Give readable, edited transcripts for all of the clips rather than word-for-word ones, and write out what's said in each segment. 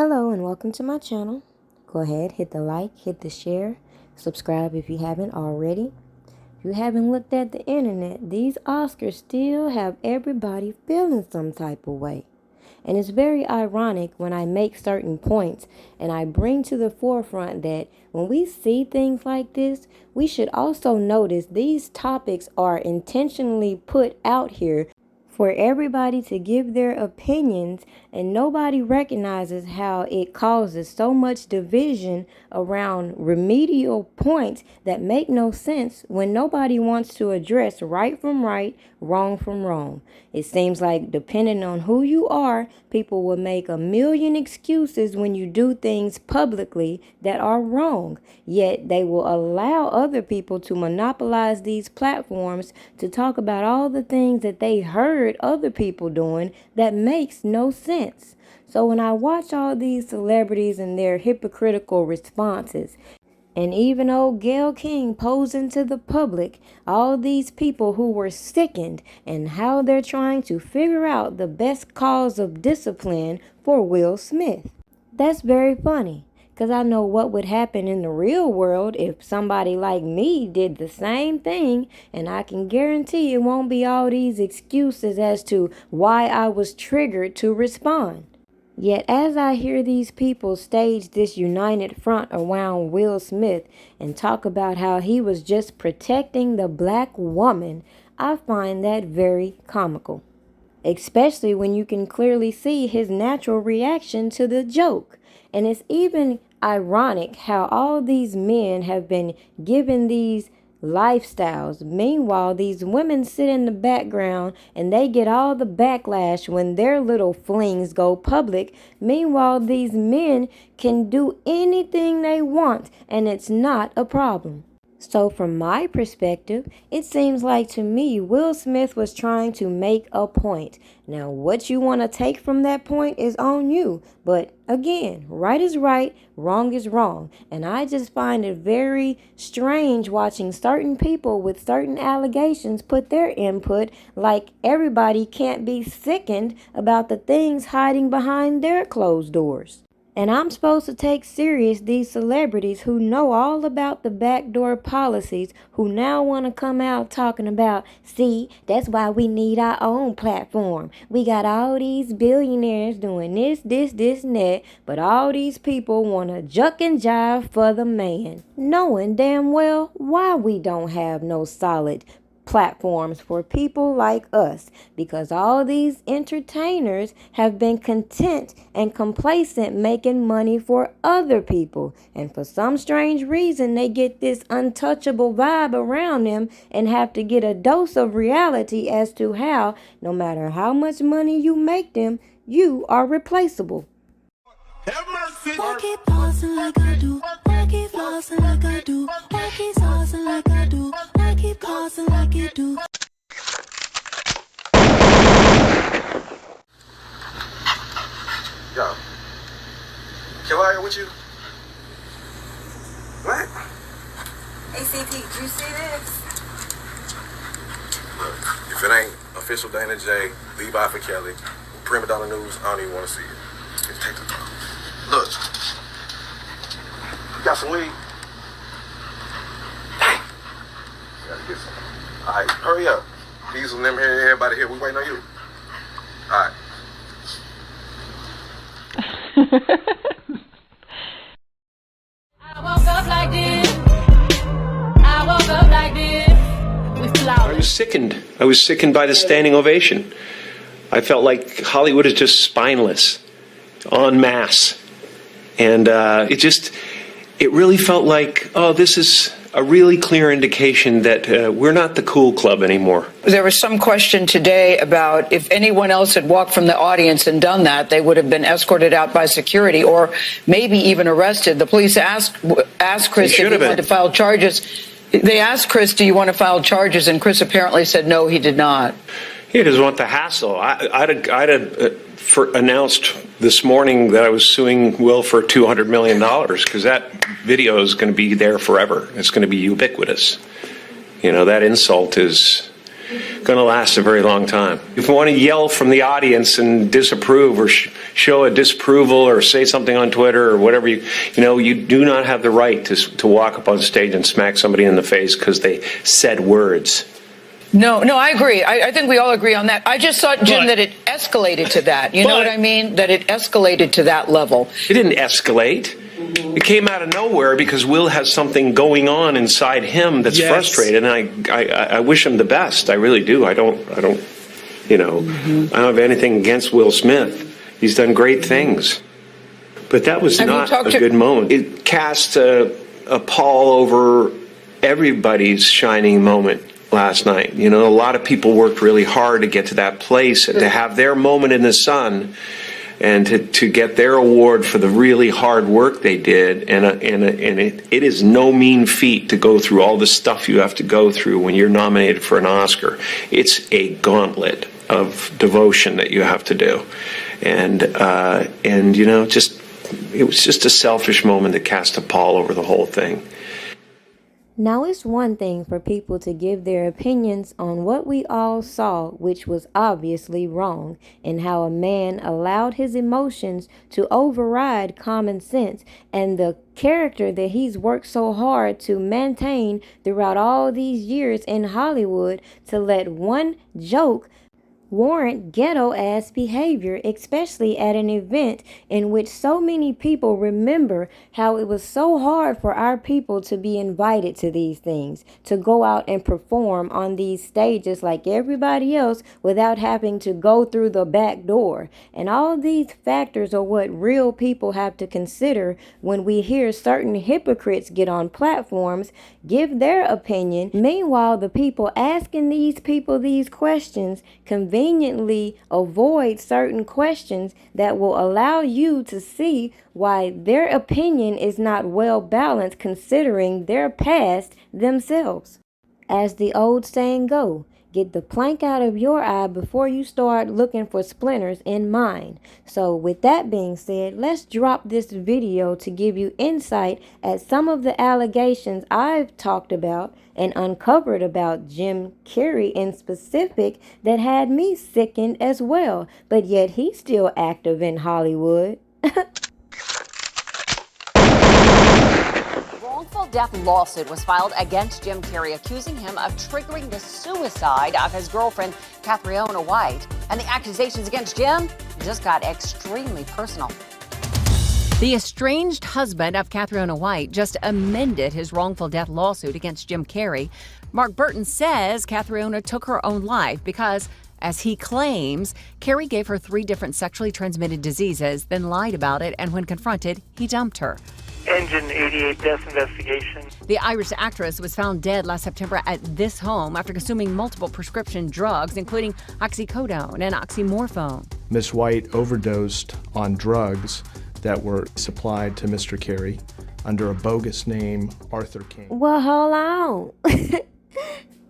Hello and welcome to my channel. Go ahead, hit the like, hit the share, subscribe if you haven't already. If you haven't looked at the internet, these Oscars still have everybody feeling some type of way. And it's very ironic when I make certain points and I bring to the forefront that when we see things like this, we should also notice these topics are intentionally put out here for everybody to give their opinions, and nobody recognizes how it causes so much division around remedial points that make no sense when nobody wants to address right from right, wrong from wrong. It seems like depending on who you are, people will make a million excuses when you do things publicly that are wrong, yet they will allow other people to monopolize these platforms to talk about all the things that they heard other people doing that makes no sense. So when I watch all these celebrities and their hypocritical responses, and even old Gayle King posing to the public, all these people who were sickened and how they're trying to figure out the best cause of discipline for Will Smith. That's very funny, because I know what would happen in the real world if somebody like me did the same thing, and I can guarantee it won't be all these excuses as to why I was triggered to respond. Yet as I hear these people stage this united front around Will Smith and talk about how he was just protecting the black woman, I find that very comical. Especially when you can clearly see his natural reaction to the joke. And it's even ironic how all these men have been given these lifestyles. Meanwhile, these women sit in the background and they get all the backlash when their little flings go public. Meanwhile, these men can do anything they want and it's not a problem. So from my perspective, it seems like to me Will Smith was trying to make a point. Now, what you want to take from that point is on you. But again, right is right, wrong is wrong. And I just find it very strange watching certain people with certain allegations put their input, like everybody can't be sickened about the things hiding behind their closed doors. And I'm supposed to take serious these celebrities who know all about the backdoor policies, who now want to come out talking about, see, that's why we need our own platform. We got all these billionaires doing this, and that, but all these people want to juck and jive for the man, knowing damn well why we don't have no solid platforms for people like us, because all these entertainers have been content and complacent making money for other people, and for some strange reason they get this untouchable vibe around them and have to get a dose of reality as to how, no matter how much money you make them, you are replaceable. I keep pausing like I do, I keep flossing like I do, I keep saucing like I do, I keep causing like you do. Yo, can I get with you? What? ACT, did you see this? Look, if it ain't official Dana J, Levi for Kelly, Primadonnanews, I don't even want to see it. Just take the time. Look, you got some weed? Dang. Gotta get some. All right, hurry up. These and them here, everybody here, we waiting on you. All right. I woke up like this. I woke up like this. I was sickened. I was sickened by the standing ovation. I felt like Hollywood is just spineless, en masse. And it really felt like, oh, this is a really clear indication that we're not the cool club anymore. There was some question today about if anyone else had walked from the audience and done that, they would have been escorted out by security or maybe even arrested. The police asked Chris if he wanted to file charges. They asked Chris, do you want to file charges? And Chris apparently said no, he did not. He doesn't want the hassle. I'd have announced this morning that I was suing Will for $200 million because that video is going to be there forever. It's going to be ubiquitous. You know, that insult is going to last a very long time. If you want to yell from the audience and disapprove or show a disapproval or say something on Twitter or whatever, you do not have the right to walk up on stage and smack somebody in the face because they said words. No, I agree. I think we all agree on that. I just thought, Jim, that it escalated to that. You know what I mean? That it escalated to that level. It didn't escalate. It came out of nowhere because Will has something going on inside him that's frustrated, and I wish him the best. I really do. I don't have anything against Will Smith. He's done great things, but that was not a good moment. It cast a pall over everybody's shining moment last night. A lot of people worked really hard to get to that place and to have their moment in the sun. And to get their award for the really hard work they did, and it is no mean feat to go through all the stuff you have to go through when you're nominated for an Oscar. It's a gauntlet of devotion that you have to do, and it was just a selfish moment that cast a pall over the whole thing. Now, it's one thing for people to give their opinions on what we all saw, which was obviously wrong, and how a man allowed his emotions to override common sense and the character that he's worked so hard to maintain throughout all these years in Hollywood, to let one joke warrant ghetto-ass behavior, especially at an event in which so many people remember how it was so hard for our people to be invited to these things, to go out and perform on these stages like everybody else without having to go through the back door. And all these factors are what real people have to consider when we hear certain hypocrites get on platforms, give their opinion. Meanwhile, the people asking these people these questions conveniently avoid certain questions that will allow you to see why their opinion is not well balanced considering their past themselves. As the old saying go, get the plank out of your eye before you start looking for splinters in mine. So with that being said, let's drop this video to give you insight at some of the allegations I've talked about and uncovered about Jim Carrey in specific that had me sickened as well. But yet he's still active in Hollywood. Wrongful death lawsuit was filed against Jim Carrey, accusing him of triggering the suicide of his girlfriend, Catriona White. And the accusations against Jim just got extremely personal. The estranged husband of Catriona White just amended his wrongful death lawsuit against Jim Carrey. Mark Burton says Catriona took her own life because, as he claims, Carrey gave her 3 different sexually transmitted diseases, then lied about it, and when confronted, he dumped her. Engine 88 death investigation. The Irish actress was found dead last September at this home after consuming multiple prescription drugs, including oxycodone and oxymorphone. Miss White overdosed on drugs that were supplied to Mr. Carrey under a bogus name, Arthur King. Well, hold on.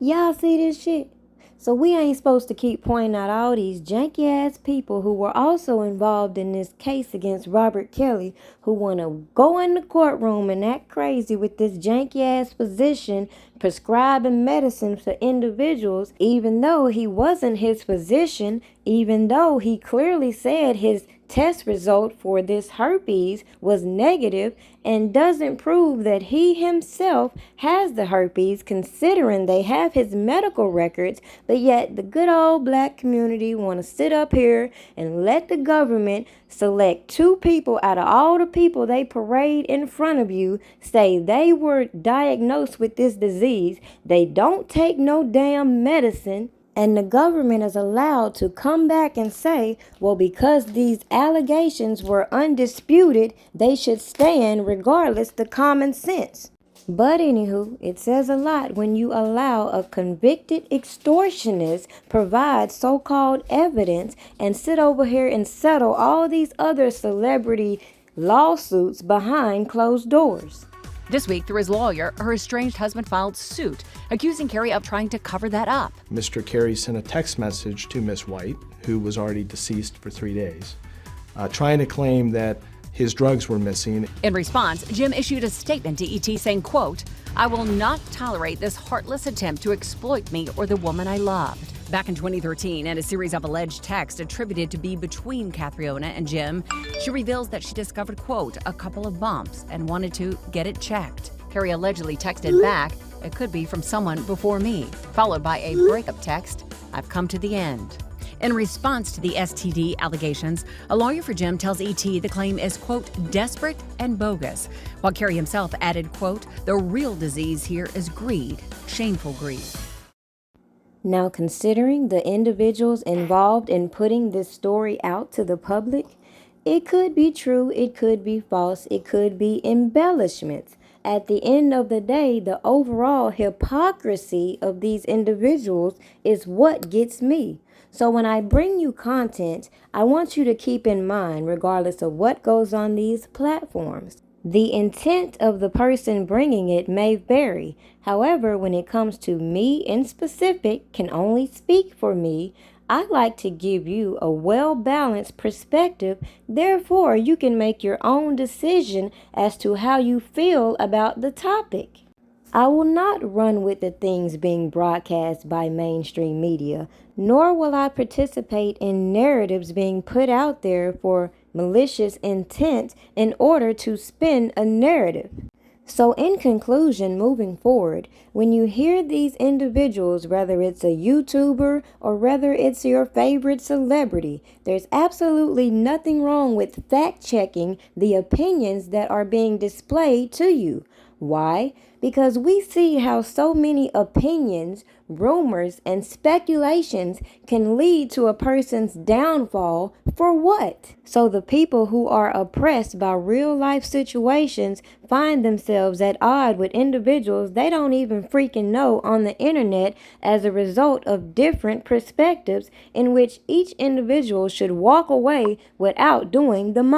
Y'all see this shit? So we ain't supposed to keep pointing out all these janky-ass people who were also involved in this case against Robert Kelly, who want to go in the courtroom and act crazy with this janky-ass physician prescribing medicine for individuals, even though he wasn't his physician, even though he clearly said his test result for this herpes was negative and doesn't prove that he himself has the herpes, considering they have his medical records. But yet the good old black community want to sit up here and let the government select 2 people out of all the people they parade in front of you, say they were diagnosed with this disease. They don't take no damn medicine. And the government is allowed to come back and say, well, because these allegations were undisputed, they should stand regardless of common sense. But anywho, it says a lot when you allow a convicted extortionist provide so-called evidence and sit over here and settle all these other celebrity lawsuits behind closed doors. This week, through his lawyer, her estranged husband filed suit, accusing Carrey of trying to cover that up. Mr. Carrey sent a text message to Miss White, who was already deceased for 3 days, trying to claim that his drugs were missing. In response, Jim issued a statement to ET saying, quote, "I will not tolerate this heartless attempt to exploit me or the woman I loved." Back in 2013, in a series of alleged texts attributed to be between Catriona and Jim, she reveals that she discovered, quote, a couple of bumps and wanted to get it checked. Carey allegedly texted back, "It could be from someone before me," followed by a breakup text, "I've come to the end." In response to the STD allegations, a lawyer for Jim tells ET the claim is, quote, desperate and bogus, while Carey himself added, quote, "The real disease here is greed, shameful greed." Now, considering the individuals involved in putting this story out to the public, it could be true, it could be false, it could be embellishments. At the end of the day, the overall hypocrisy of these individuals is what gets me. So when I bring you content, I want you to keep in mind, regardless of what goes on these platforms, the intent of the person bringing it may vary. However, when it comes to me in specific, can only speak for me, I like to give you a well-balanced perspective. Therefore, you can make your own decision as to how you feel about the topic. I will not run with the things being broadcast by mainstream media, nor will I participate in narratives being put out there for malicious intent in order to spin a narrative. So in conclusion, moving forward, when you hear these individuals, whether it's a YouTuber or whether it's your favorite celebrity, there's absolutely nothing wrong with fact-checking the opinions that are being displayed to you. Why? Because we see how so many opinions, rumors, and speculations can lead to a person's downfall for what? So the people who are oppressed by real life situations find themselves at odds with individuals they don't even freaking know on the internet as a result of different perspectives in which each individual should walk away without doing the most.